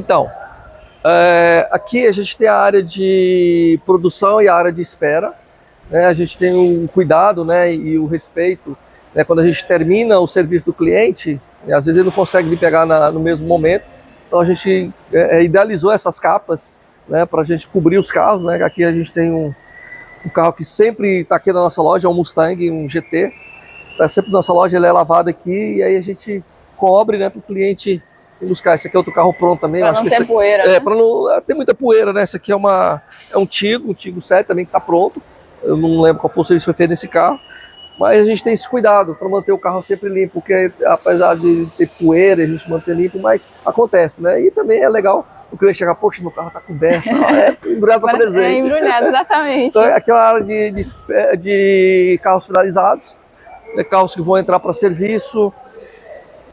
Então, aqui a gente tem a área de produção e a área de espera, né? A gente tem um cuidado, né, e o respeito, né, quando a gente termina o serviço do cliente, às vezes ele não consegue me pegar no mesmo momento, então a gente idealizou essas capas, né, para a gente cobrir os carros, né? Aqui a gente tem um carro que sempre está aqui na nossa loja, é um Mustang, um GT, está sempre na nossa loja, ele é lavado aqui, e aí a gente cobre, né, para o cliente buscar. Esse aqui é outro carro pronto também. Para não ter poeira, né? Para não ter muita poeira, né? Esse aqui é um Tigo 7 também que está pronto. Eu não lembro qual foi o serviço que foi feito nesse carro. Mas a gente tem esse cuidado para manter o carro sempre limpo, porque apesar de ter poeira, a gente manter limpo, mas acontece, né? E também é legal o cliente chegar, poxa, meu carro está coberto, embrulhado para presente. É embrulhado, exatamente. Então é aquela área de carros finalizados, né? Carros que vão entrar para serviço,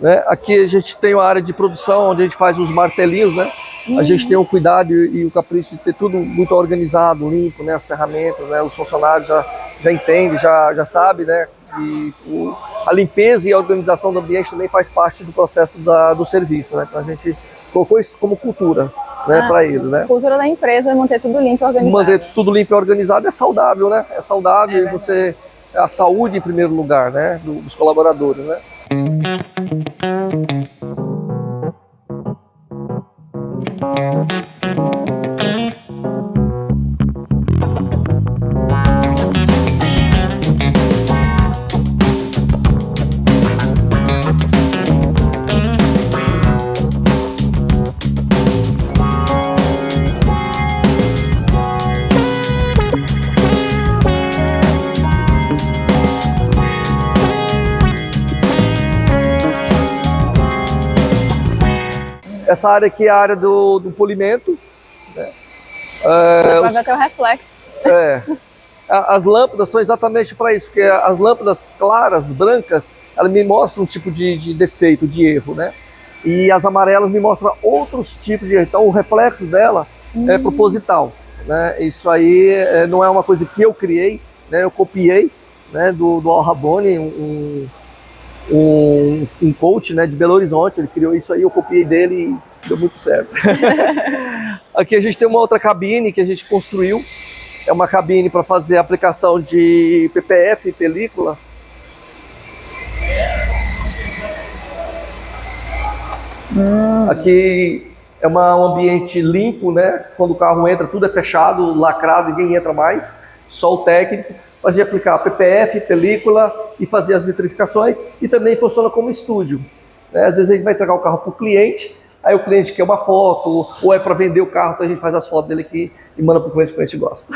né? Aqui a gente tem uma área de produção onde a gente faz os martelinhos, né? A gente tem o cuidado e o capricho de ter tudo muito organizado, limpo, né? As ferramentas, né? Os funcionários já entendem, já sabem, né? E a limpeza e a organização do ambiente também faz parte do processo do serviço, né? Então a gente colocou isso como cultura, né? Para eles, né? A cultura da empresa é manter tudo limpo e organizado. Manter tudo limpo e organizado é saudável, né? É saudável e você... A saúde em primeiro lugar, né? Dos colaboradores, né? Essa área aqui é a área do polimento, né? Vai ver até o reflexo. As lâmpadas são exatamente para isso, porque as lâmpadas claras, brancas, elas me mostram um tipo de defeito, de erro, né? E as amarelas me mostram outros tipos de erro. Então o reflexo dela é proposital, né? Isso aí não é uma coisa que eu criei, né? Eu copiei, né, do Al Rabone, um coach, né, de Belo Horizonte. Ele criou isso aí, eu copiei dele e deu muito certo. Aqui a gente tem uma outra cabine que a gente construiu. É uma cabine para fazer a aplicação de PPF, película. Aqui é um ambiente limpo, né? Quando o carro entra, tudo é fechado, lacrado, ninguém entra mais. Só o técnico fazia aplicar PPF, película e fazer as vitrificações, e também funciona como estúdio, né? Às vezes a gente vai entregar o carro para o cliente, aí o cliente quer uma foto, ou é para vender o carro, então a gente faz as fotos dele aqui e manda para o cliente gosta.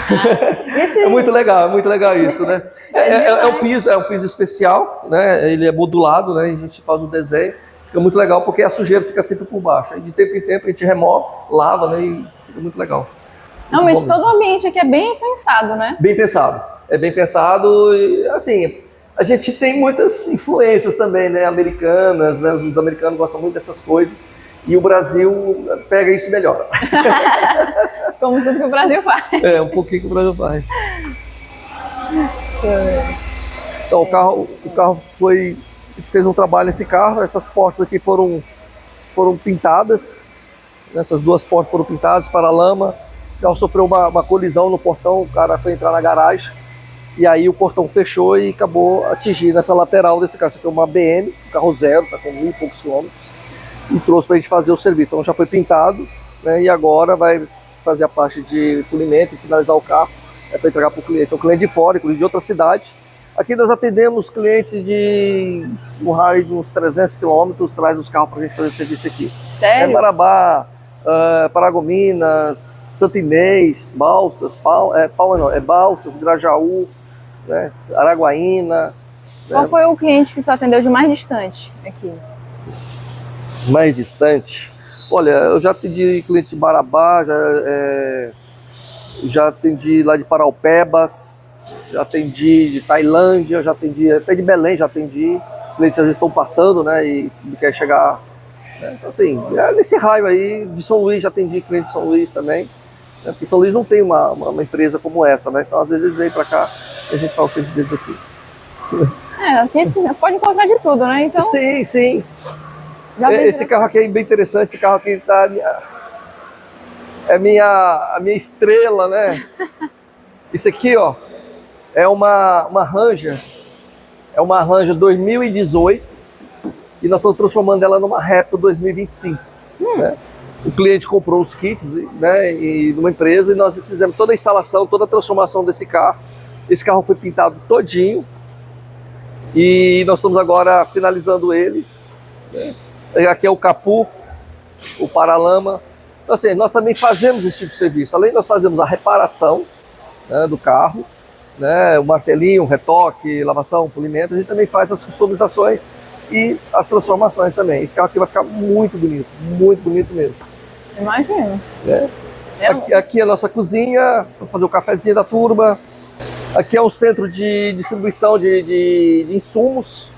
É muito legal isso, né? É um piso especial, né? Ele é modulado, né? A gente faz o desenho, fica muito legal porque a sujeira fica sempre por baixo. Aí de tempo em tempo a gente remove, lava, né? E fica muito legal. Realmente, todo o ambiente aqui é bem pensado, né? Bem pensado. É bem pensado e, assim, a gente tem muitas influências também, né? Americanas, né? Os americanos gostam muito dessas coisas e o Brasil pega isso melhor. Como tudo que o Brasil faz. Um pouquinho que o Brasil faz. Então, o carro foi... A gente fez um trabalho nesse carro, essas portas aqui foram pintadas, essas duas portas foram pintadas para a lama. O carro sofreu uma colisão no portão, o cara foi entrar na garagem e aí o portão fechou e acabou atingindo essa lateral desse carro. Isso aqui é uma BM, um carro zero, está com 1.000 e poucos quilômetros, e trouxe para a gente fazer o serviço. Então já foi pintado, né, e agora vai fazer a parte de polimento e finalizar o carro, para entregar para o cliente. É um cliente de fora, inclusive de outra cidade. Aqui nós atendemos clientes de um raio de uns 300 quilômetros, traz os carros para a gente fazer o serviço aqui. Sério? Marabá, Paragominas, Santo Inês, Balsas, Balsas, Grajaú, né, Araguaína. Qual foi o cliente que você atendeu de mais distante aqui? Mais distante? Olha, eu já atendi cliente de Marabá, já atendi lá de Paraupebas, já atendi de Tailândia, já atendi até de Belém, já atendi. Clientes às vezes estão passando, né, e quer chegar, né? Então, assim, nesse raio aí, de São Luís, já atendi cliente de São Luís também. Porque São Luís não tem uma empresa como essa, né? Então às vezes eles vêm para cá e a gente faz o serviço deles aqui. Aqui pode encontrar de tudo, né? Então... Sim. Esse carro aqui é bem interessante, esse carro aqui tá é a minha estrela, né? Isso aqui, ó, é uma Ranger. É uma Ranger 2018 e nós estamos transformando ela numa Raptor 2025. Né? O cliente comprou os kits, né, numa empresa, e nós fizemos toda a instalação, toda a transformação desse carro. Esse carro foi pintado todinho e nós estamos agora finalizando ele. Né? Aqui é o capô, o paralama. Então, assim, nós também fazemos esse tipo de serviço. Além de nós fazemos a reparação, né, do carro, né, o martelinho, o retoque, lavação, polimento, a gente também faz as customizações e as transformações também. Esse carro aqui vai ficar muito bonito mesmo. Imagino. Né? Aqui é a nossa cozinha, para fazer o cafezinho da turma. Aqui é um centro de distribuição de insumos,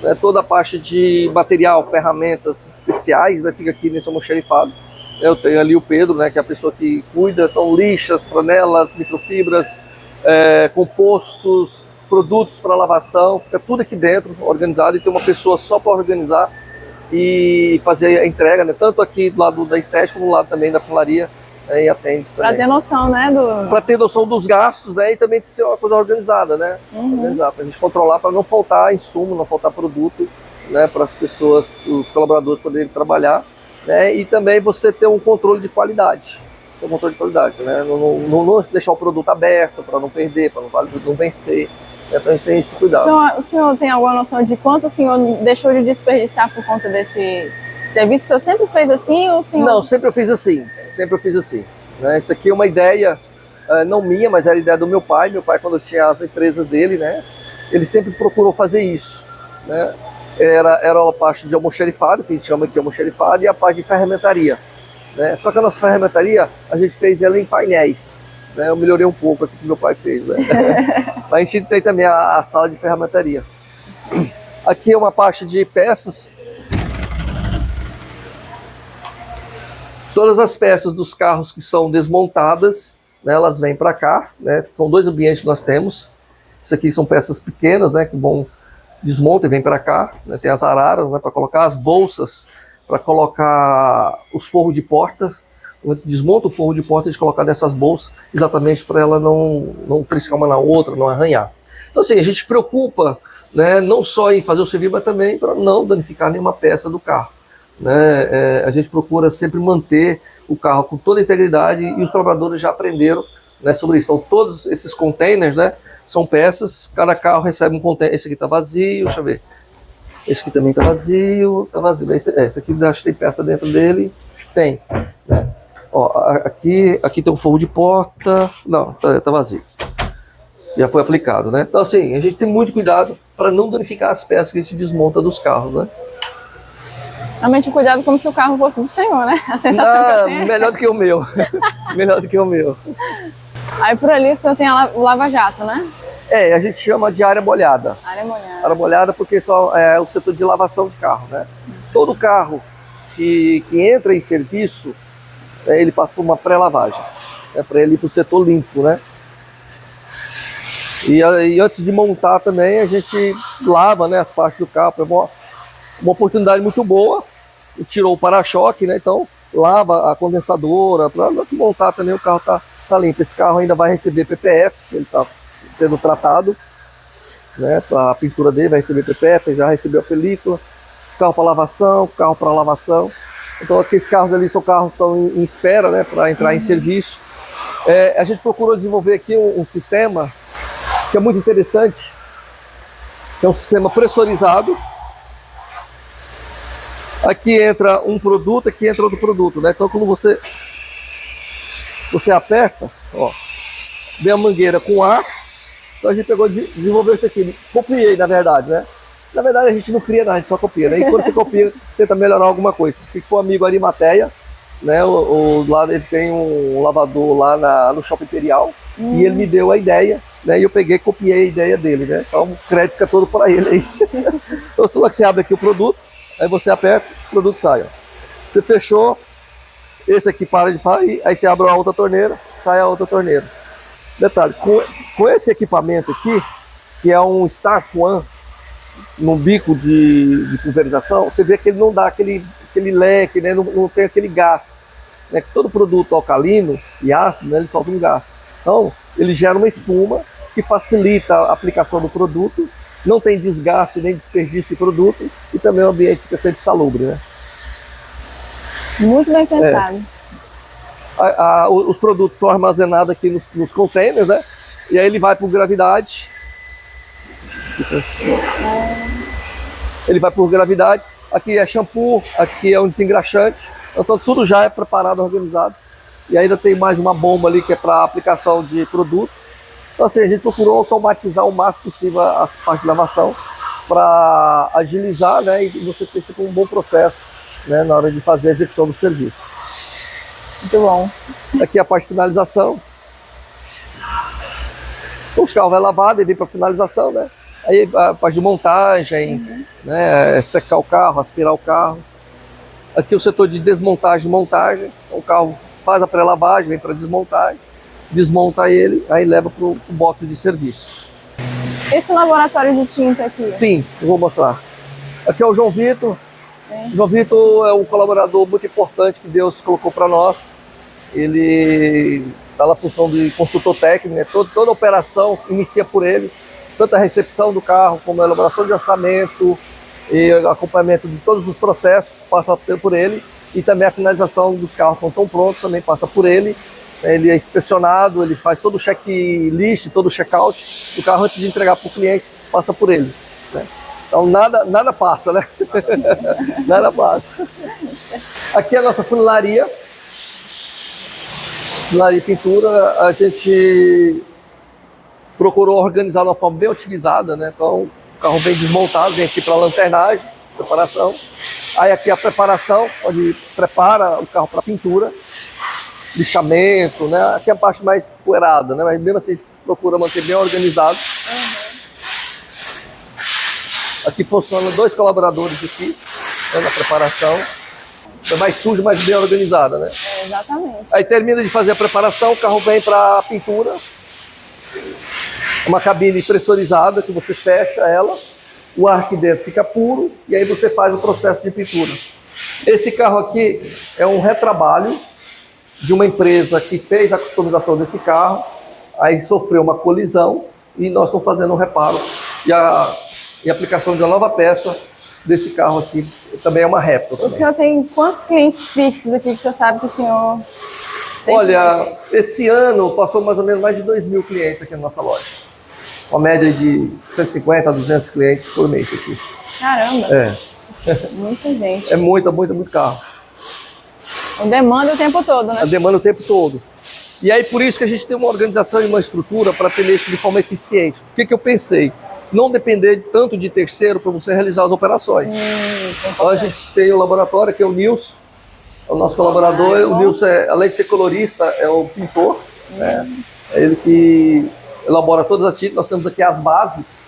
né, toda a parte de material, ferramentas especiais, né, fica aqui nesse almoxarifado. Eu tenho ali o Pedro, né, que é a pessoa que cuida, então lixas, franelas, microfibras, compostos, produtos para lavação, fica tudo aqui dentro, organizado, e tem uma pessoa só para organizar e fazer a entrega, né, tanto aqui do lado da estética, como do lado também da funilaria, e atende também. Para ter noção, né? Para ter noção dos gastos, né, e também ser uma coisa organizada, né, organizar, para a gente controlar, para não faltar insumo, não faltar produto, né, para as pessoas, os colaboradores poderem trabalhar, né, e também você ter um controle de qualidade. Né? Não deixar o produto aberto para não perder, para não vencer. Então a gente tem esse cuidado. O senhor tem alguma noção de quanto o senhor deixou de desperdiçar por conta desse serviço? O senhor sempre fez assim? Ou o senhor... Não, sempre eu fiz assim. Né? Isso aqui é uma ideia, não minha, mas era a ideia do meu pai. Meu pai, quando tinha as empresas dele, né, ele sempre procurou fazer isso. Né? Era a parte de almoxarifado, que a gente chama aqui de almoxarifado, e a parte de ferramentaria. Né? Só que a nossa ferramentaria, a gente fez ela em painéis. Né? Eu melhorei um pouco aqui que meu pai fez. Né? Mas a gente tem também a sala de ferramentaria. Aqui é uma parte de peças. Todas as peças dos carros que são desmontadas, né, elas vêm para cá. Né? São 2 ambientes que nós temos. Isso aqui são peças pequenas, né, que desmontam e vêm para cá. Né? Tem as araras, né, para colocar as bolsas, para colocar os forros de porta. A gente desmonta o forro de porta e a gente coloca nessas bolsas, exatamente para ela não triscar uma na outra, não arranhar. Então assim, a gente se preocupa, né, não só em fazer o serviço, mas também para não danificar nenhuma peça do carro. Né? A gente procura sempre manter o carro com toda a integridade e os colaboradores já aprenderam, né, sobre isso. Então todos esses containers, né, são peças, cada carro recebe um container. Esse aqui está vazio, deixa eu ver. Esse aqui também está vazio, Esse aqui acho que tem peça dentro dele, tem. Né? Ó, aqui tem um forro de porta, não, tá vazio. Já foi aplicado, né? Então assim, a gente tem muito cuidado para não danificar as peças que a gente desmonta dos carros, né? Realmente cuidado como se o carro fosse do senhor, né? A sensação que eu tenho. Melhor do que o meu. Melhor do que o meu. Aí por ali o senhor tem o lava-jato, né? A gente chama de área molhada. Área molhada. Área molhada porque só é o setor de lavação de carro, né? Todo carro que entra em serviço, ele passa por uma pré-lavagem, para ele ir para o setor limpo, né? E antes de montar também, a gente lava, né, as partes do carro. É uma oportunidade muito boa. Tirou o para-choque, né? Então lava a condensadora, para montar também o carro tá limpo. Esse carro ainda vai receber PPF, ele está sendo tratado, né? A pintura dele vai receber PPF, já recebeu a película, carro para lavação, carro para lavação. Então aqueles carros ali são carros que estão em espera, né, para entrar em serviço. A gente procurou desenvolver aqui um sistema que é muito interessante, que é um sistema pressurizado. Aqui entra um produto, aqui entra outro produto, né? Então quando você aperta, ó, vem a mangueira com ar. Então a gente pegou e desenvolveu isso aqui. Copiei, na verdade, né? Na verdade a gente não cria nada, a gente só copia, né? E quando você copia, tenta melhorar alguma coisa. Ficou amigo Arimateia, né? Lá ele tem um lavador lá no Shopping Imperial. E ele me deu a ideia, né? E eu peguei e copiei a ideia dele, né? Então o crédito fica todo por ele aí. Então só que você abre aqui o produto, aí você aperta, o produto sai, ó. Você fechou, esse aqui para de falar, aí você abre a outra torneira, sai a outra torneira. Detalhe, com esse equipamento aqui, que é um Start One, no bico de pulverização, você vê que ele não dá aquele leque, né? Não tem aquele gás. né, que todo produto alcalino e ácido, né, ele solta um gás. Então, ele gera uma espuma que facilita a aplicação do produto, não tem desgaste nem desperdício de produto e também o ambiente fica sempre salubre, né? Muito bem pensado. Os produtos são armazenados aqui nos containers, né? E aí ele vai por gravidade. Ele vai por gravidade. Aqui é shampoo, aqui é um desengraxante. Então tudo já é preparado, organizado. E ainda tem mais uma bomba ali que é para aplicação de produto. Então assim, a gente procurou automatizar o máximo possível a parte de lavação para agilizar, né? E você ter um bom processo, né, na hora de fazer a execução do serviço. Muito bom. Aqui é a parte de finalização. Os carros vai lavado e vem para finalização, né? Aí a parte de montagem, né? Secar o carro, aspirar o carro. Aqui o setor de desmontagem e montagem. Então, o carro faz a pré-lavagem, vem para desmontagem, desmonta ele, aí leva para o box de serviço. Esse laboratório de tinta aqui? Sim, eu vou mostrar. Aqui é o João Vitor. João Vitor é um colaborador muito importante que Deus colocou para nós. Ele está na função de consultor técnico, né? Toda a operação inicia por ele, tanto a recepção do carro, como a elaboração de orçamento e acompanhamento de todos os processos passa por ele, e também a finalização dos carros quando estão prontos também passa por ele. Ele é inspecionado, ele faz todo o checklist, todo o check-out do carro antes de entregar para o cliente, passa por ele, né? Então nada passa, né? Nada passa. Aqui é a nossa funilaria. Funilaria e pintura, a gente procurou organizar de uma forma bem otimizada, né? Então o carro vem desmontado, vem aqui para a lanternagem, preparação. Aí aqui a preparação, onde prepara o carro para pintura, lixamento, né? Aqui é a parte mais poeirada, né? Mas mesmo assim procura manter bem organizado. Aqui funcionam 2 colaboradores aqui, né, na preparação. É mais sujo, mas bem organizada, né? Exatamente. Aí termina de fazer a preparação, o carro vem para a pintura. Uma cabine pressurizada que você fecha ela, o ar aqui dentro fica puro e aí você faz o processo de pintura. Esse carro aqui é um retrabalho de uma empresa que fez a customização desse carro, aí sofreu uma colisão e nós estamos fazendo um reparo e aplicação de uma nova peça desse carro aqui, também é uma réplica. O senhor tem quantos clientes fixos aqui que você sabe que o senhor... Olha, esse ano passou mais ou menos mais de 2.000 clientes aqui na nossa loja. Uma média de 150 a 200 clientes por mês aqui. Caramba! É. Muita gente. É muito carro. Demanda o tempo todo, né? A demanda o tempo todo. E aí por isso que a gente tem uma organização e uma estrutura para atender isso de forma eficiente. O que eu pensei? Não depender tanto de terceiro para você realizar as operações. Então a gente tem o laboratório, que é o Nilson, é o nosso colaborador. O Nilson, além de ser colorista, é o pintor, né? É ele que elabora todas as tintas. Nós temos aqui as bases,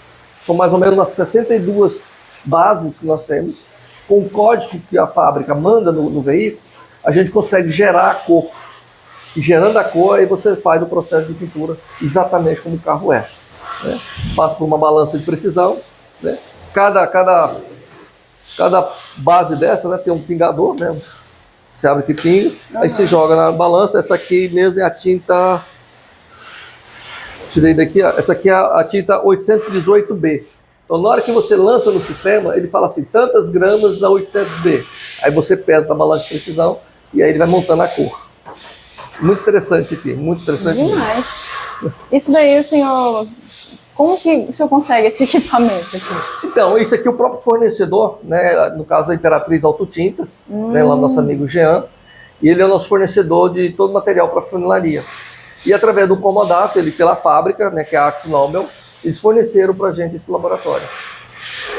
são mais ou menos umas 62 bases que nós temos. Com o código que a fábrica manda no veículo, a gente consegue gerar a cor. E gerando a cor, aí você faz o processo de pintura exatamente como o carro é. Né? Passa por uma balança de precisão, né? Cada base dessa, né, tem um pingador, né? Você abre aqui, pinga, aí você joga na balança. Essa aqui mesmo é a tinta, tirei daqui, ó. Essa aqui é a tinta 818B. Então na hora que você lança no sistema, ele fala assim, tantas gramas da 800B. Aí você pesa na balança de precisão e aí ele vai montando a cor. Muito interessante isso aqui, muito interessante. Demais. Isso daí o senhor... Como que o senhor consegue esse equipamento aqui? Então, isso aqui é o próprio fornecedor, né? No caso a Imperatriz Autotintas, né? Lá nosso amigo Jean, e ele é o nosso fornecedor de todo o material para funilaria. E através do comodato, ele pela fábrica, né? Que é a Axis Nobel, eles forneceram para a gente esse laboratório.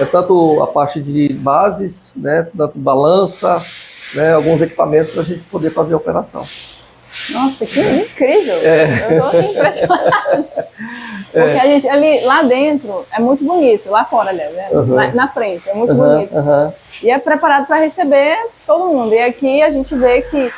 É tanto a parte de bases, né? Tanto balança, né? Alguns equipamentos para a gente poder fazer a operação. Nossa, que incrível! Eu tô assim impressionada. Porque a gente, ali, lá dentro é muito bonito, lá fora, aliás, né? Na frente, é muito bonito. E é preparado para receber todo mundo. E aqui a gente vê que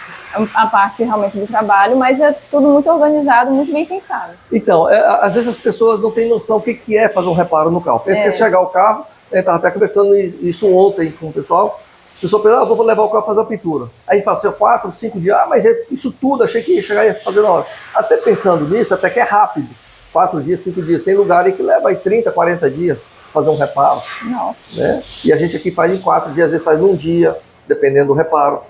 a parte realmente do trabalho, mas é tudo muito organizado, muito bem pensado. Então, às vezes as pessoas não têm noção do que é fazer um reparo no carro. Pensa que é chegar o carro, eu estava até conversando isso ontem com o pessoal, A pessoa pensa, vou levar o carro para fazer a pintura. Aí a gente fala assim, 4, 5 dias, mas isso tudo, achei que ia chegar e ia fazer na hora. Até pensando nisso, até que é rápido. 4 dias, 5 dias. Tem lugar aí que leva aí 30, 40 dias fazer um reparo. Nossa. Né? E a gente aqui faz em 4 dias, às vezes faz num dia, dependendo do reparo.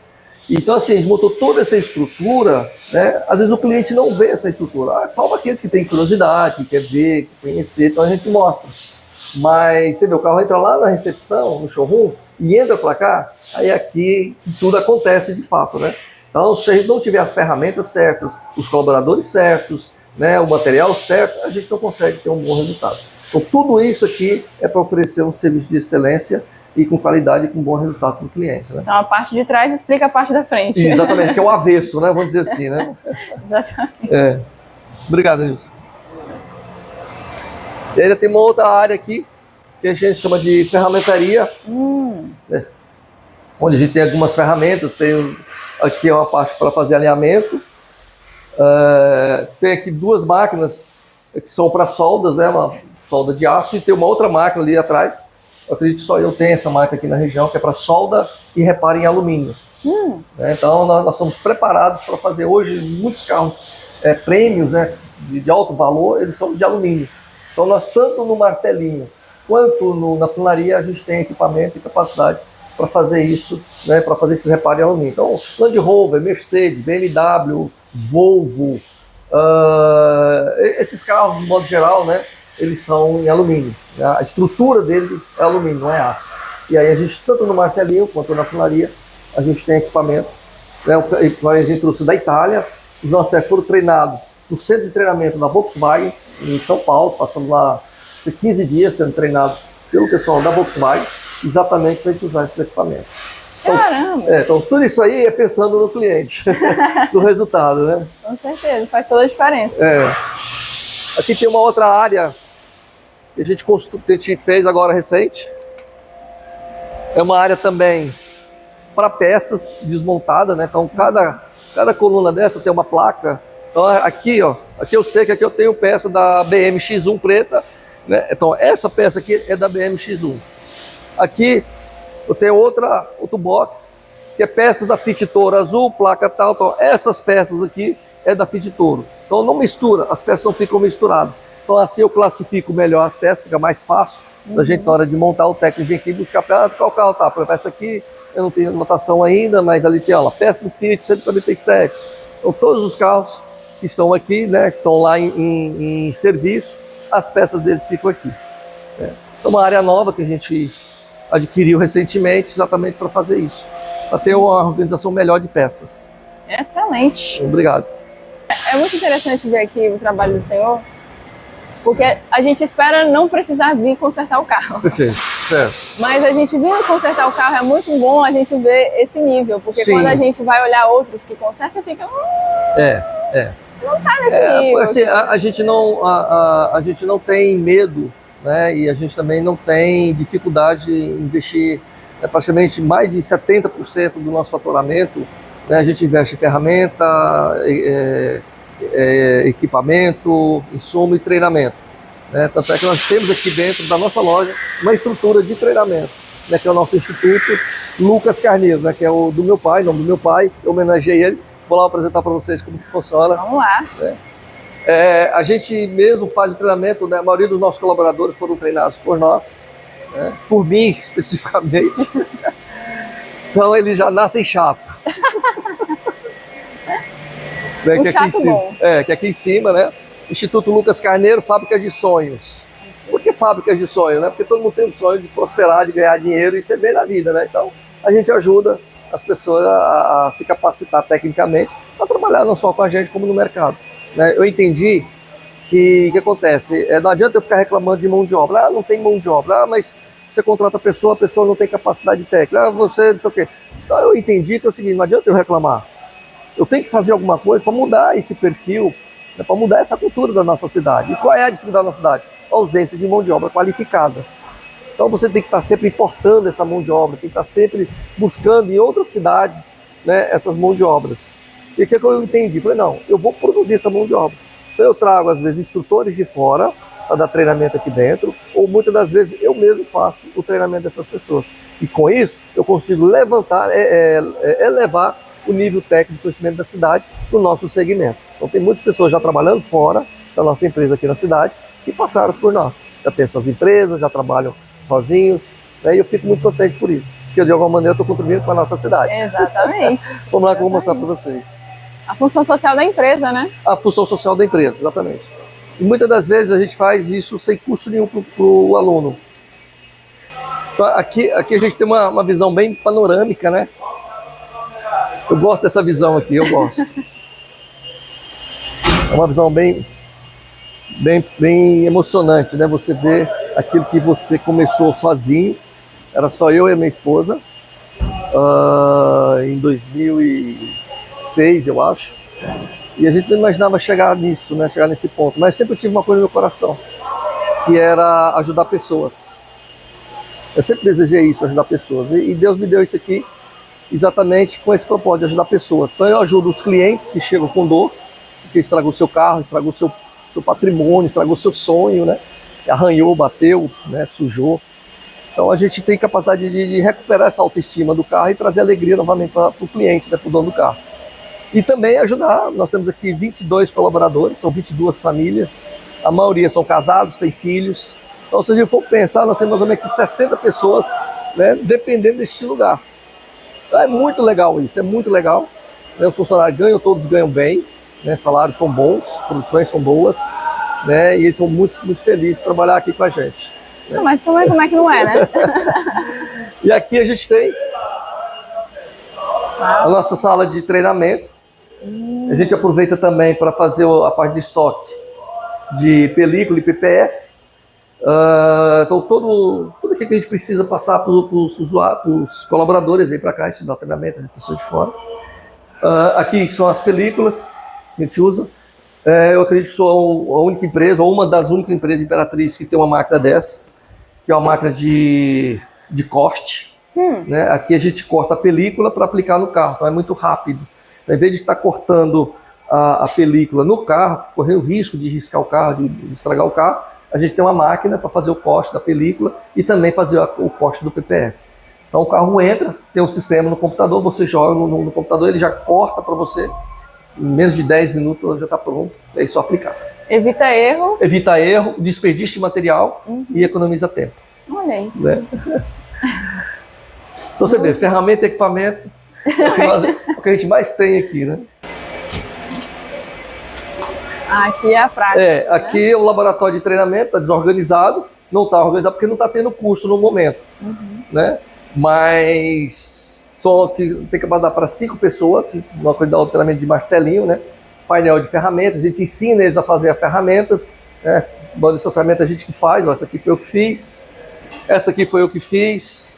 Então, assim, a gente montou toda essa estrutura, né? Às vezes o cliente não vê essa estrutura, salvo aqueles que têm curiosidade, que quer ver, que conhecer, então a gente mostra. Mas você vê, o carro entra lá na recepção, no showroom, e entra para cá, aí aqui tudo acontece de fato, né? Então, se a gente não tiver as ferramentas certas, os colaboradores certos, né, o material certo, a gente não consegue ter um bom resultado. Então, tudo isso aqui é para oferecer um serviço de excelência e com qualidade e com bom resultado para o cliente. Né? Então, a parte de trás explica a parte da frente. Exatamente, que é o avesso, né? Vamos dizer assim, né? Exatamente. Obrigado, Nilson. E ainda tem uma outra área aqui, que a gente chama de ferramentaria, né? Onde a gente tem algumas ferramentas, tem aqui uma parte para fazer alinhamento, tem aqui 2 máquinas que são para soldas, né? Uma solda de aço, e tem uma outra máquina ali atrás. Eu acredito que só eu tenho essa máquina aqui na região, que é para solda e reparo em alumínio. Então nós somos preparados para fazer hoje muitos carros prêmios, né, de alto valor, eles são de alumínio. Então nós, tanto no martelinho quanto na funilaria, a gente tem equipamento e capacidade para fazer isso, né, para fazer esse reparo em alumínio. Então Land Rover, Mercedes, BMW, Volvo, esses carros, de modo geral, né, eles são em alumínio. A estrutura dele é alumínio, não é aço. E aí a gente, tanto no martelinho quanto na funilaria, a gente tem equipamento. Né? A gente trouxe da Itália, os nossos técnicos foram treinados no centro de treinamento da Volkswagen, em São Paulo, passamos lá 15 dias sendo treinados pelo pessoal da Volkswagen, exatamente para a gente usar esses equipamentos. Então, caramba! Então tudo isso aí é pensando no cliente, no resultado, né? Com certeza, faz toda a diferença. Aqui tem uma outra área que a gente fez agora recente. É uma área também para peças desmontadas, né? Então cada coluna dessa tem uma placa. Então aqui, ó, aqui eu sei que aqui eu tenho peça da BM-X1 preta, né? Então essa peça aqui é da BM-X1. Aqui eu tenho outro box que é peças da Fiat Toro azul, placa tal. Então essas peças aqui é da Fiat Toro. Então não mistura, as peças não ficam misturadas. Então assim eu classifico melhor as peças, fica mais fácil da gente na hora de montar. O técnico vem aqui buscar qual carro tá. Por exemplo, essa aqui eu não tenho anotação ainda, mas ali tem a peça do Fiat 147. Então todos os carros que estão aqui, né, que estão lá em serviço, as peças deles ficam aqui. É uma área nova que a gente adquiriu recentemente exatamente para fazer isso, para ter uma organização melhor de peças. Excelente. Obrigado. É muito interessante ver aqui o trabalho do senhor, porque a gente espera não precisar vir consertar o carro. Perfeito, certo. Mas a gente vir consertar o carro é muito bom a gente ver esse nível, porque quando a gente vai olhar outros que consertam, você fica... Não tá nesse nível. Assim, a gente não tem medo, né? E a gente também não tem dificuldade em investir, praticamente mais de 70% do nosso faturamento, né? A gente investe em ferramenta, equipamento, insumo e treinamento, né? Tanto é que nós temos aqui dentro da nossa loja uma estrutura de treinamento, né? Que é o nosso Instituto Lucas Carneiro, né? Que é o do meu pai, nome do meu pai, eu homenageei ele. Vou lá apresentar para vocês como que funciona. Vamos lá. A gente mesmo faz o treinamento, né? A maioria dos nossos colaboradores foram treinados por nós, né? Por mim especificamente. Então eles já nascem chato. Um chato bom. Que aqui em cima, né? Instituto Lucas Carneiro, Fábrica de Sonhos. Por que Fábrica de Sonhos, né? Porque todo mundo tem um sonho de prosperar, de ganhar dinheiro e ser bem na vida, né? Então a gente ajuda as pessoas a se capacitar tecnicamente para trabalhar não só com a gente como no mercado, né? Eu entendi que o que acontece, não adianta eu ficar reclamando de mão de obra, não tem mão de obra, mas você contrata a pessoa não tem capacidade técnica, você não sei o quê. Então eu entendi que é o seguinte, não adianta eu reclamar, eu tenho que fazer alguma coisa para mudar esse perfil, né, para mudar essa cultura da nossa cidade. E qual é a dificuldade da nossa cidade? A ausência de mão de obra qualificada. Então você tem que estar sempre importando essa mão de obra, tem que estar sempre buscando em outras cidades, né, essas mãos de obras. E o que eu entendi? Falei, não, eu vou produzir essa mão de obra. Então eu trago, às vezes, instrutores de fora, para dar treinamento aqui dentro, ou muitas das vezes eu mesmo faço o treinamento dessas pessoas. E com isso, eu consigo levantar, elevar o nível técnico de conhecimento da cidade no nosso segmento. Então tem muitas pessoas já trabalhando fora da nossa empresa aqui na cidade que passaram por nós. Já têm suas empresas, já trabalham sozinhos, né? E eu fico muito contente por isso, porque de alguma maneira eu estou contribuindo para a nossa cidade. Exatamente. Vamos lá que eu vou mostrar para vocês. A função social da empresa, né? A função social da empresa, exatamente. E muitas das vezes a gente faz isso sem custo nenhum para o aluno. Então, aqui a gente tem uma visão bem panorâmica, né? Eu gosto dessa visão aqui, eu gosto. É uma visão bem emocionante, né? Você vê aquilo que você começou sozinho, era só eu e a minha esposa, em 2006, eu acho. E a gente não imaginava chegar nisso, né? Chegar nesse ponto. Mas sempre tive uma coisa no meu coração, que era ajudar pessoas. Eu sempre desejei isso, ajudar pessoas. E Deus me deu isso aqui exatamente com esse propósito de ajudar pessoas. Então eu ajudo os clientes que chegam com dor, que estragou seu carro, estragou seu patrimônio, estragou seu sonho, né? Arranhou, bateu, né? Sujou. Então a gente tem capacidade de recuperar essa autoestima do carro e trazer alegria novamente para o cliente, né? Para o dono do carro. E também ajudar, nós temos aqui 22 colaboradores, são 22 famílias, a maioria são casados, têm filhos. Então se a gente for pensar, nós temos mais ou menos aqui 60 pessoas, né? Dependendo deste lugar. Então, é muito legal isso, é muito legal. Os funcionários ganham, todos ganham bem, né? Salários são bons, produções são boas, né? E eles são muito, muito felizes de trabalhar aqui com a gente. Né? Não, mas como é que não é, né? E aqui a gente tem a nossa sala de treinamento. A gente aproveita também para fazer a parte de estoque de película e PPF. Então tudo aquilo que a gente precisa passar para os colaboradores aí para cá, a gente dá treinamento de pessoas de fora. Aqui são as películas que a gente usa. Eu acredito que sou a única empresa, ou uma das únicas empresas Imperatriz que tem uma máquina dessa, que é uma máquina de corte. Né? Aqui a gente corta a película para aplicar no carro, então é muito rápido. Em vez de estar cortando a película no carro, correndo o risco de riscar o carro, de estragar o carro, a gente tem uma máquina para fazer o corte da película e também fazer o corte do PPF. Então o carro entra, tem um sistema no computador, você joga no computador, ele já corta para você, em menos de 10 minutos já está pronto, é só aplicar. Evita erro. Evita erro, desperdício de material e economiza tempo. Olha aí. Né? Então você vê, ferramenta e equipamento, é o que a gente mais tem aqui, né? Aqui é a prática. Aqui é o laboratório de treinamento, está desorganizado, não está organizado porque não está tendo curso no momento, né? Mas só que tem que mandar para 5 pessoas, uma coisa do treinamento de martelinho, né? Painel de ferramentas, a gente ensina eles a fazer as ferramentas, né? Essas ferramentas a gente que faz, ó, essa aqui foi eu que fiz, essa aqui foi eu que fiz,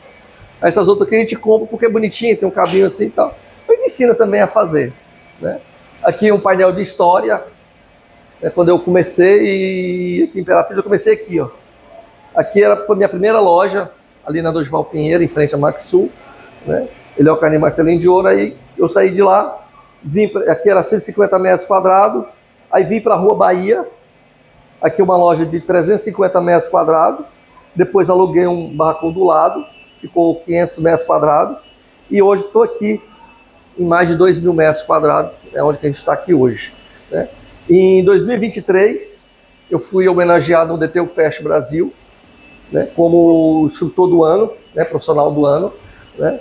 essas outras aqui a gente compra porque é bonitinha, tem um cabinho assim e tal. A gente ensina também a fazer, né? Aqui um painel de história, né? Quando eu comecei, e aqui em Imperatriz eu comecei aqui, ó. Aqui foi minha primeira loja, ali na Dorival Pinheiro, em frente à Maxsul, né? Ele é o Carneiro Martelinho de Ouro. Aí eu saí de lá, aqui era 150 metros quadrados, aí vim para a Rua Bahia, aqui uma loja de 350 metros quadrados, depois aluguei um barracão do lado, ficou 500 metros quadrados, e hoje estou aqui em mais de 2.000 metros quadrados, é onde que a gente está aqui hoje, né? Em 2023, eu fui homenageado no DTU Fest Brasil, né, como instrutor do ano, né, profissional do ano, né?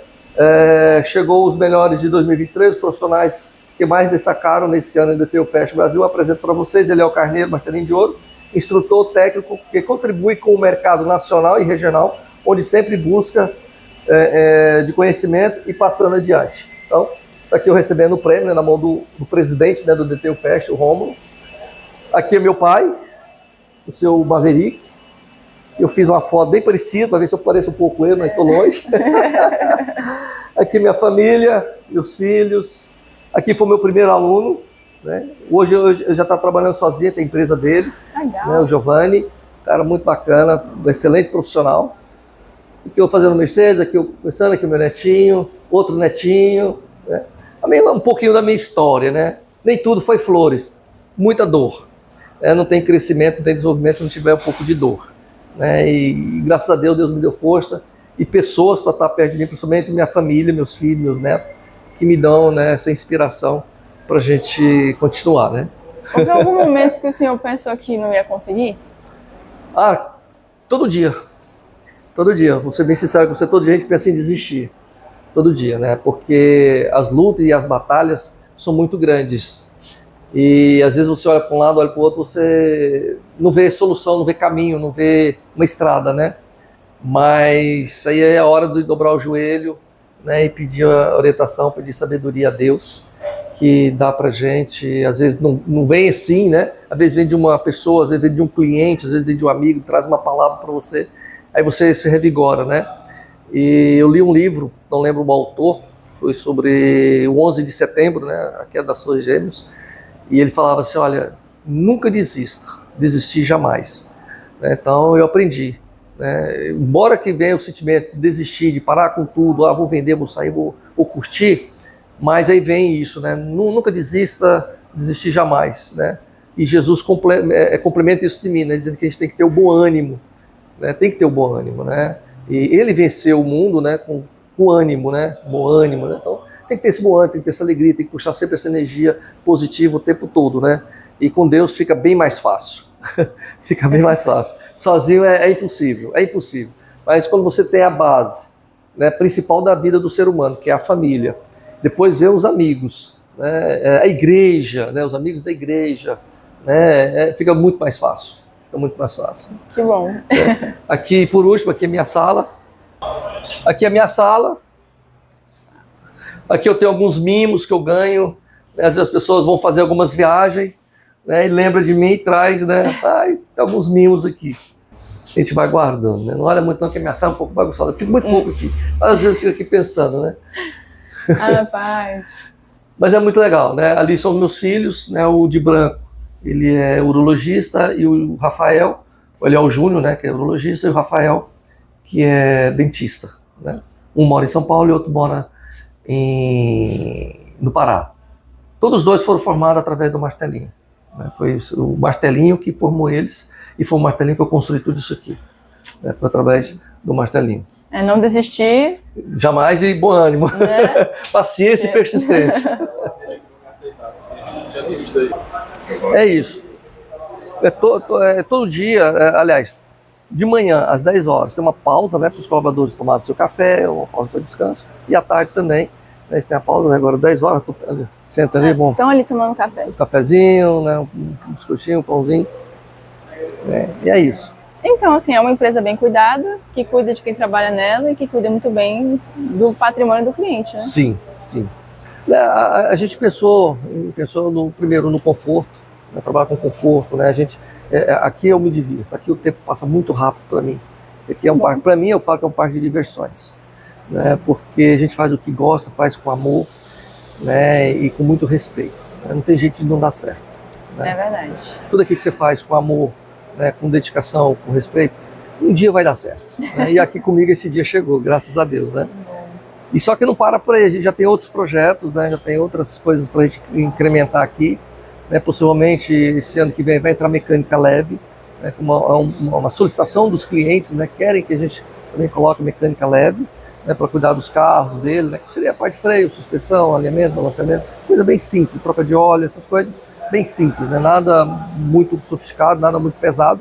Chegou os melhores de 2023, os profissionais que mais destacaram nesse ano no DTU Fest Brasil. Eu apresento para vocês, ele é o Carneiro Martelinho de Ouro, instrutor técnico que contribui com o mercado nacional e regional, onde sempre busca de conhecimento e passando adiante. Então, está aqui eu recebendo o prêmio, né, na mão do presidente, né, do DTU Fest, o Rômulo. Aqui é meu pai, o seu Maverick. Eu fiz uma foto bem parecida, para ver se eu pareço um pouco ele, mas estou longe. Aqui minha família, meus filhos. Aqui foi meu primeiro aluno, né? Hoje eu já está trabalhando sozinho, tem a empresa dele, né, o Giovanni, cara muito bacana, um excelente profissional. Aqui eu fazendo Mercedes, aqui eu conversando, aqui o meu netinho, outro netinho, né? Um pouquinho da minha história, né? Nem tudo foi flores, muita dor. Não tem crescimento, não tem desenvolvimento se não tiver um pouco de dor. E graças a Deus, Deus me deu força e pessoas para estar perto de mim, principalmente minha família, meus filhos, meus netos, que me dão, né, essa inspiração para a gente continuar, né? Houve algum momento que o senhor pensou que não ia conseguir? Todo dia. Todo dia. Vou ser bem sincero com você, todo dia a gente pensa em desistir. Todo dia, né? Porque as lutas e as batalhas são muito grandes. E às vezes você olha para um lado, olha para o outro, você não vê solução, não vê caminho, não vê uma estrada, né? Mas aí é a hora de dobrar o joelho, né? E pedir a orientação, pedir sabedoria a Deus, que dá pra gente. Às vezes não vem assim, né? Às vezes vem de uma pessoa, às vezes vem de um cliente, às vezes vem de um amigo, traz uma palavra para você, aí você se revigora, né? E eu li um livro, não lembro o autor, foi sobre o 11 de setembro, né? A queda das Torres Gêmeas, e ele falava assim, olha, nunca desista, desistir jamais. Então eu aprendi, né? Embora que venha o sentimento de desistir, de parar com tudo, vou vender, vou sair, vou curtir, mas aí vem isso, né? Nunca desista, desistir jamais, né? E Jesus complementa isso de mim, né? Dizendo que a gente tem que ter o bom ânimo, né? Tem que ter o bom ânimo, né? E ele venceu o mundo, né? Com ânimo, né? Bom ânimo, né? Então tem que ter esse bom ânimo, tem que ter essa alegria, tem que puxar sempre essa energia positiva o tempo todo, né? E com Deus fica bem mais fácil. Fica bem mais fácil. Sozinho é impossível, é impossível. Mas quando você tem a base, né, principal da vida do ser humano, que é a família, depois vem os amigos, né, a igreja, né, os amigos da igreja, né, fica muito mais fácil. Fica muito mais fácil. Que bom. Aqui, por último, aqui é minha sala. Aqui é a minha sala. Aqui eu tenho alguns mimos que eu ganho. Né, às vezes as pessoas vão fazer algumas viagens, né, e lembra de mim e traz, né? Tem alguns mimos aqui. A gente vai guardando, né? Não olha muito não, que a minha sala é um pouco bagunçada. Eu fico muito pouco aqui. Mas às vezes eu fico aqui pensando, né? Rapaz. Mas é muito legal, né? Ali são meus filhos, né? O de branco, ele é urologista, e o Rafael, ele é o Júnior, né? Que é urologista, e o Rafael, que é dentista, né? Um mora em São Paulo e o outro mora no Pará. Todos os dois foram formados através do martelinho. Né? Foi o martelinho que formou eles, e foi o martelinho que eu construí tudo isso aqui. Né? Foi através do martelinho. Não desistir. Jamais, e bom ânimo. Né? Paciência e persistência. É isso. Todo dia, aliás, de manhã às 10 horas, tem uma pausa, né, para os colaboradores tomarem seu café, uma pausa para descanso, e à tarde também. Eles têm a pausa, né? Agora 10 horas, senta ali, bom. Estão ali tomando café. Um cafezinho, né? Um biscoitinho, um pãozinho. E é isso. Então, assim, é uma empresa bem cuidada, que cuida de quem trabalha nela e que cuida muito bem do patrimônio do cliente, né? Sim, sim. A gente pensou primeiro no conforto, né? Trabalhar com conforto, né? Aqui eu me divirto, aqui o tempo passa muito rápido para mim. Aqui é um parque, para mim eu falo que é um parque de diversões. Né, porque a gente faz o que gosta, faz com amor, né, e com muito respeito. Né, não tem jeito de não dar certo. Né? É verdade. Tudo aquilo que você faz com amor, né, com dedicação, com respeito, um dia vai dar certo. Né, e aqui comigo esse dia chegou, graças a Deus. Né? E só que não para por aí, a gente já tem outros projetos, né, já tem outras coisas para a gente incrementar aqui. Né, possivelmente esse ano que vem vai entrar mecânica leve, né, uma solicitação dos clientes, né, querem que a gente também coloque mecânica leve. Né, para cuidar dos carros dele, né, que seria a parte de freio, suspensão, alinhamento, balanceamento, coisa bem simples, troca de óleo, essas coisas bem simples, né, nada muito sofisticado, nada muito pesado,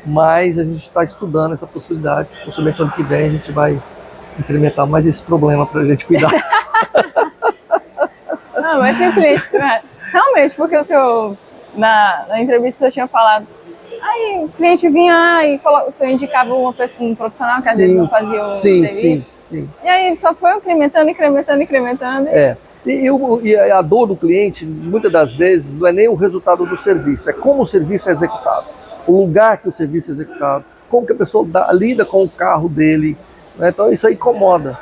mas a gente está estudando essa possibilidade. Possivelmente ano que vem a gente vai incrementar mais esse problema para a gente cuidar. Não, mas se o cliente, realmente, porque o senhor, na entrevista, o senhor tinha falado, aí o cliente vinha e o senhor indicava um profissional que às vezes não fazia o serviço. Sim. E aí só foi incrementando. E a dor do cliente, muitas das vezes, não é nem o resultado do serviço, é como o serviço é executado, o lugar que o serviço é executado, como que a pessoa lida com o carro dele. Né? Então isso aí incomoda.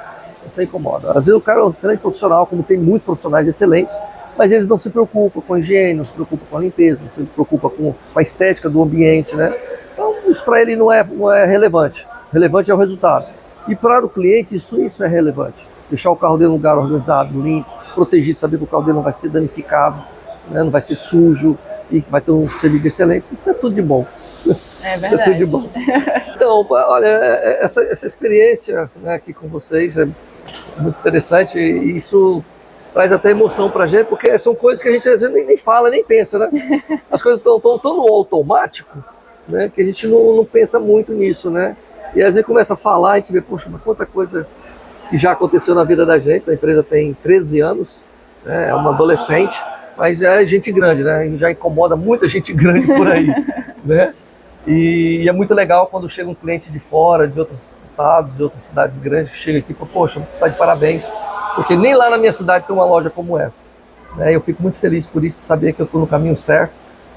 Às vezes o cara é um excelente profissional, como tem muitos profissionais excelentes, mas eles não se preocupam com a higiene, não se preocupam com a limpeza, não se preocupam com a estética do ambiente. Né? Então isso para ele não é relevante. Relevante é o resultado. E para o cliente isso é relevante. Deixar o carro dele num lugar organizado, limpo, protegido, saber que o carro dele não vai ser danificado, né, não vai ser sujo. e que vai ter um serviço de excelência, isso é tudo de bom. É verdade. É tudo de bom. Então, olha, essa experiência, né, aqui com vocês é muito interessante e isso traz até emoção pra gente, porque são coisas que a gente às vezes nem fala, nem pensa, né? As coisas estão tão no automático, né, que a gente não pensa muito nisso, né? E às vezes começa a falar e a gente vê, poxa, mas quanta coisa que já aconteceu na vida da gente. A empresa tem 13 anos, né, é uma adolescente, mas é gente grande, né? Já incomoda muita gente grande por aí, né? E é muito legal quando chega um cliente de fora, de outros estados, de outras cidades grandes, que chega aqui e fala, poxa, você está de parabéns, porque nem lá na minha cidade tem uma loja como essa. Né? Eu fico muito feliz por isso, saber que eu estou no caminho certo,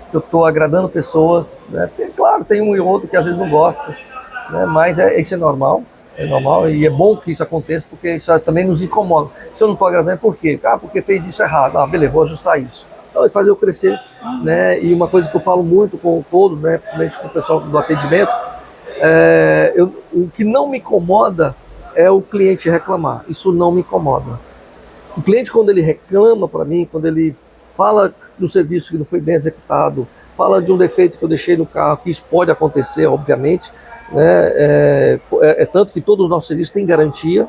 que eu estou agradando pessoas. Né? Porque, claro, tem um e outro que às vezes não gosta, né? Mas isso é normal e é bom que isso aconteça, porque isso também nos incomoda. Se eu não estou agradando, por quê? Ah, porque fez isso errado. Ah, beleza, vou ajustar isso. Então, fazer eu crescer, né? E uma coisa que eu falo muito com todos, né, principalmente com o pessoal do atendimento, o que não me incomoda é o cliente reclamar. Isso não me incomoda. O cliente, quando ele reclama para mim, quando ele fala de um serviço que não foi bem executado, fala de um defeito que eu deixei no carro, que isso pode acontecer, obviamente, né? Tanto que todos os nossos serviços têm garantia,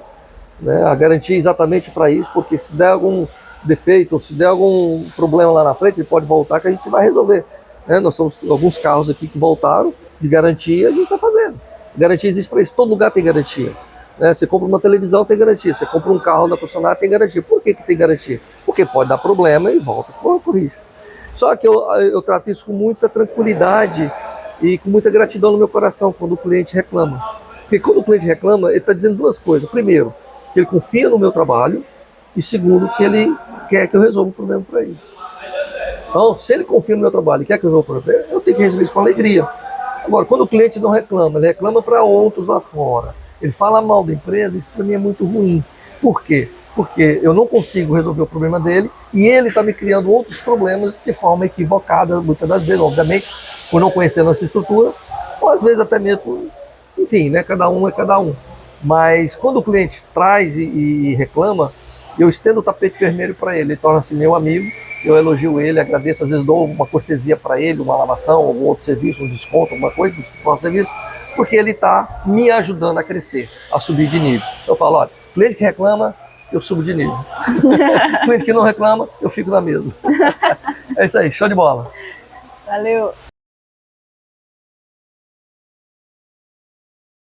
né? A garantia é exatamente para isso, porque se der algum defeito, se der algum problema lá na frente, ele pode voltar que a gente vai resolver. Né? Nós temos alguns carros aqui que voltaram de garantia, a gente está fazendo. Garantia existe para isso, todo lugar tem garantia. Né? Você compra uma televisão, tem garantia. Você compra um carro da concessionária, tem garantia. Por que tem garantia? Porque pode dar problema e volta, corrige. Só que eu trato isso com muita tranquilidade e com muita gratidão no meu coração quando o cliente reclama. Porque quando o cliente reclama, ele está dizendo duas coisas. Primeiro, que ele confia no meu trabalho, e segundo, que ele quer que eu resolva o problema para ele. Então, se ele confia no meu trabalho e quer que eu resolva o problema, eu tenho que resolver isso com alegria. Agora, quando o cliente não reclama, ele reclama para outros lá fora, ele fala mal da empresa, isso para mim é muito ruim. Por quê? Porque eu não consigo resolver o problema dele e ele está me criando outros problemas de forma equivocada, muitas das vezes, obviamente, por não conhecer a nossa estrutura, ou às vezes até mesmo, enfim, né, cada um é cada um. Mas quando o cliente traz e reclama, eu estendo o tapete vermelho para ele torna-se meu amigo, eu elogio ele, agradeço, às vezes dou uma cortesia para ele, uma lavação, algum outro serviço, um desconto, alguma coisa do nosso serviço, porque ele está me ajudando a crescer, a subir de nível. Eu falo, olha, cliente que reclama, eu subo de nível. Cliente que não reclama, eu fico na mesma. É isso aí, show de bola. Valeu.